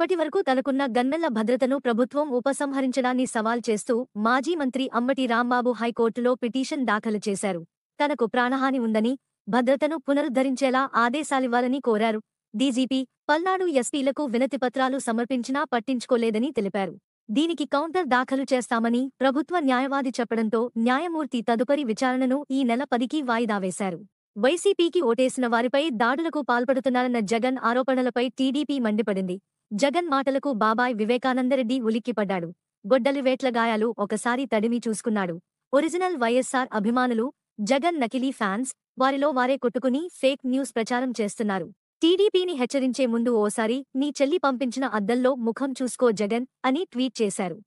ఇప్పటివరకు తనకున్న గన్మెన్ల భద్రతను ప్రభుత్వం ఉపసంహరించడాన్ని సవాల్ చేస్తూ మాజీ మంత్రి అంబటి రాంబాబు హైకోర్టులో పిటిషన్ దాఖలు చేశారు. తనకు ప్రాణహాని ఉందని, భద్రతను పునరుద్ధరించేలా ఆదేశాలివ్వాలని కోరారు. డీజీపీ, పల్నాడు ఎస్పీలకు వినతిపత్రాలు సమర్పించినా పట్టించుకోలేదని తెలిపారు. దీనికి కౌంటర్ దాఖలు చేస్తామని ప్రభుత్వ న్యాయవాది చెప్పడంతో న్యాయమూర్తి తదుపరి విచారణను ఈ నెల 10కి వాయిదా వేశారు. వైసీపీకి ఓటేసిన వారిపై దాడులకు పాల్పడుతున్నారన్న జగన్ ఆరోపణలపై టీడీపీ మండిపడింది. జగన్ మాటలకు బాబాయ్ వివేకానందరెడ్డి ఉలిక్కిపడ్డాడు. గొడ్డలివేట్ల గాయాలు ఒకసారి తడిమి చూసుకున్నాడు. ఒరిజినల్ వైఎస్సార్ అభిమానులు, జగన్ నకిలీ ఫ్యాన్స్, వారిలో వారే కొట్టుకుని ఫేక్ న్యూస్ ప్రచారం చేస్తున్నారు. టీడీపీని హెచ్చరించే ముందు ఓసారి నీ చెల్లి పంపించిన అద్దంలో ముఖం చూసుకో జగన్ అని ట్వీట్ చేశారు.